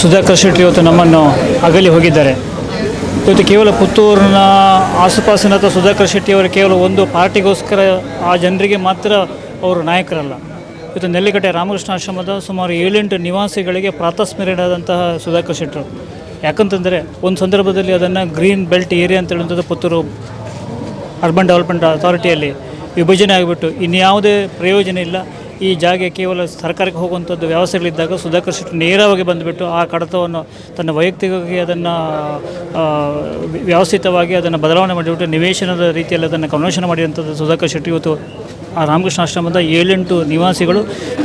ಸುಧಾಕರ್ ಶೆಟ್ಟಿ ಇವತ್ತು ನಮ್ಮನ್ನು ಅಗಲಿ ಹೋಗಿದ್ದಾರೆ. ಇವತ್ತು ಕೇವಲ ಪುತ್ತೂರಿನ ಆಸುಪಾಸಿನ ಅಥವಾ ಸುಧಾಕರ್ ಶೆಟ್ಟಿಯವರು ಕೇವಲ ಒಂದು ಪಾರ್ಟಿಗೋಸ್ಕರ ಆ ಜನರಿಗೆ ಮಾತ್ರ ಅವರು ನಾಯಕರಲ್ಲ. ಇವತ್ತು ನೆಲ್ಲಿಕಟ್ಟೆ ರಾಮಕೃಷ್ಣ ಆಶ್ರಮದ ಸುಮಾರು 7-8 ನಿವಾಸಿಗಳಿಗೆ ಪ್ರಾತಸ್ಮರಣೆಯಾದಂತಹ ಸುಧಾಕರ್ ಶೆಟ್ಟರು. ಯಾಕಂತಂದರೆ ಒಂದು ಸಂದರ್ಭದಲ್ಲಿ ಅದನ್ನು ಗ್ರೀನ್ ಬೆಲ್ಟ್ ಏರಿಯಾ ಅಂತ ಹೇಳುವಂಥದ್ದು ಪುತ್ತೂರು ಅರ್ಬನ್ ಡೆವಲಪ್ಮೆಂಟ್ ಅಥಾರಿಟಿಯಲ್ಲಿ ವಿಭಜನೆ ಆಗಿಬಿಟ್ಟು ಇನ್ಯಾವುದೇ ಪ್ರಯೋಜನ ಇಲ್ಲ, ಈ ಜಾಗ ಕೇವಲ ಸರ್ಕಾರಕ್ಕೆ ಹೋಗುವಂಥದ್ದು ವ್ಯವಸ್ಥೆಗಳಿದ್ದಾಗ ಸುಧಾಕರ್ ಶೆಟ್ಟಿ ನೇರವಾಗಿ ಬಂದುಬಿಟ್ಟು ಆ ಕಡತವನ್ನು ತನ್ನ ವೈಯಕ್ತಿಕವಾಗಿ ಅದನ್ನು ವ್ಯವಸ್ಥಿತವಾಗಿ ಅದನ್ನು ಬದಲಾವಣೆ ಮಾಡಿಬಿಟ್ಟು ನಿವೇಶನದ ರೀತಿಯಲ್ಲಿ ಅದನ್ನು ಕನ್ವರ್ಷನ್ ಮಾಡಿದಂಥದ್ದು ಸುಧಾಕರ್ ಶೆಟ್ಟಿ. ಇವತ್ತು ಆ ರಾಮಕೃಷ್ಣ ಆಶ್ರಮದ 7-8 ನಿವಾಸಿಗಳು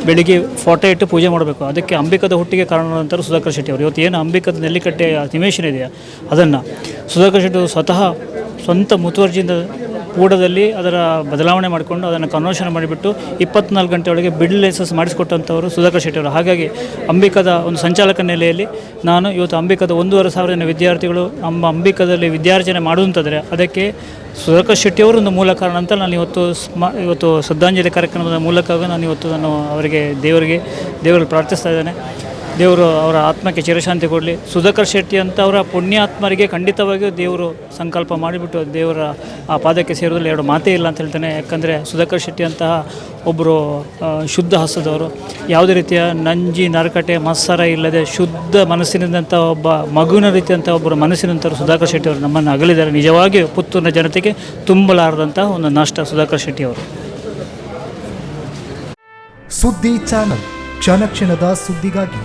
ಬೆಳಿಗ್ಗೆ ಫೋಟೋ ಇಟ್ಟು ಪೂಜೆ ಮಾಡಬೇಕು. ಅದಕ್ಕೆ ಅಂಬಿಕದ ಹುಟ್ಟಿಗೆ ಕಾರಣವಾದಂಥವ್ರು ಸುಧಾಕರ್ ಶೆಟ್ಟಿ ಅವರು. ಇವತ್ತು ಏನು ಅಂಬಿಕದ ನೆಲ್ಲಿಕಟ್ಟೆ ನಿವೇಶನ ಇದೆಯಾ ಅದನ್ನು ಸುಧಾಕರ್ ಶೆಟ್ಟಿ ಸ್ವತಃ ಸ್ವಂತ ಮುತುವರ್ಜಿಯಿಂದ ಕೂಡದಲ್ಲಿ ಅದರ ಬದಲಾವಣೆ ಮಾಡಿಕೊಂಡು ಅದನ್ನು ಕನ್ವರ್ಷನ್ ಮಾಡಿಬಿಟ್ಟು 24 ಗಂಟೆ ಒಳಗೆ ಬಿಡ್ ಲೈಸೆನ್ಸ್ ಮಾಡಿಸ್ಕೊಟ್ಟಂಥವರು ಸುಧಾಕರ್ ಶೆಟ್ಟಿ ಅವರು. ಹಾಗಾಗಿ ಅಂಬಿಕದ ಒಂದು ಸಂಚಾಲಕ ನೆಲೆಯಲ್ಲಿ ನಾನು ಇವತ್ತು ಅಂಬಿಕದ 1,500 ಜನ ವಿದ್ಯಾರ್ಥಿಗಳು ನಮ್ಮ ಅಂಬಿಕದಲ್ಲಿ ವಿದ್ಯಾರ್ಜನೆ ಮಾಡುವಂತಾದರೆ ಅದಕ್ಕೆ ಸುಧಾಕರ್ ಶೆಟ್ಟಿಯವರು ಒಂದು ಮೂಲ ಕಾರಣ ಅಂತ ನಾನು ಇವತ್ತು ಶ್ರದ್ಧಾಂಜಲಿ ಕಾರ್ಯಕ್ರಮದ ಮೂಲಕ ನಾನು ಅವರಿಗೆ ದೇವರಿಗೆ ಪ್ರಾರ್ಥಿಸ್ತಾ ಇದ್ದೇನೆ. ದೇವರು ಅವರ ಆತ್ಮಕ್ಕೆ ಚಿರಶಾಂತಿ ಕೊಡಲಿ. ಸುಧಾಕರ್ ಶೆಟ್ಟಿ ಅಂತ ಅವರ ಪುಣ್ಯಾತ್ಮರಿಗೆ ಖಂಡಿತವಾಗಿಯೂ ದೇವರು ಸಂಕಲ್ಪ ಮಾಡಿಬಿಟ್ಟು ದೇವರ ಆ ಪಾದಕ್ಕೆ ಸೇರೋದ್ರಲ್ಲಿ ಎರಡು ಮಾತೇ ಇಲ್ಲ ಅಂತ ಹೇಳ್ತೇನೆ. ಯಾಕಂದರೆ ಸುಧಾಕರ್ ಶೆಟ್ಟಿ ಅಂತಹ ಒಬ್ಬರು ಶುದ್ಧ ಹಸ್ತದವರು, ಯಾವುದೇ ರೀತಿಯ ನಂಜಿ ನರಕಟೆ ಮತ್ಸರ ಇಲ್ಲದೆ ಶುದ್ಧ ಮನಸ್ಸಿನಂಥ ಒಬ್ಬ ಮಗುವಿನ ರೀತಿಯಂಥ ಒಬ್ಬರು ಮನಸ್ಸಿನಂಥವ್ರು ಸುಧಾಕರ್ ಶೆಟ್ಟಿ ಅವರು ನಮ್ಮನ್ನು ಅಗಲಿದ್ದಾರೆ. ನಿಜವಾಗಿಯೂ ಪುತ್ತೂರಿನ ಜನತೆಗೆ ತುಂಬಲಾರದಂಥ ಒಂದು ನಷ್ಟ ಸುಧಾಕರ್ ಶೆಟ್ಟಿ ಅವರು. ಸುದ್ದಿ ಚಾನಲ್, ಕ್ಷಣ ಕ್ಷಣದ ಸುದ್ದಿಗಾಗಿ.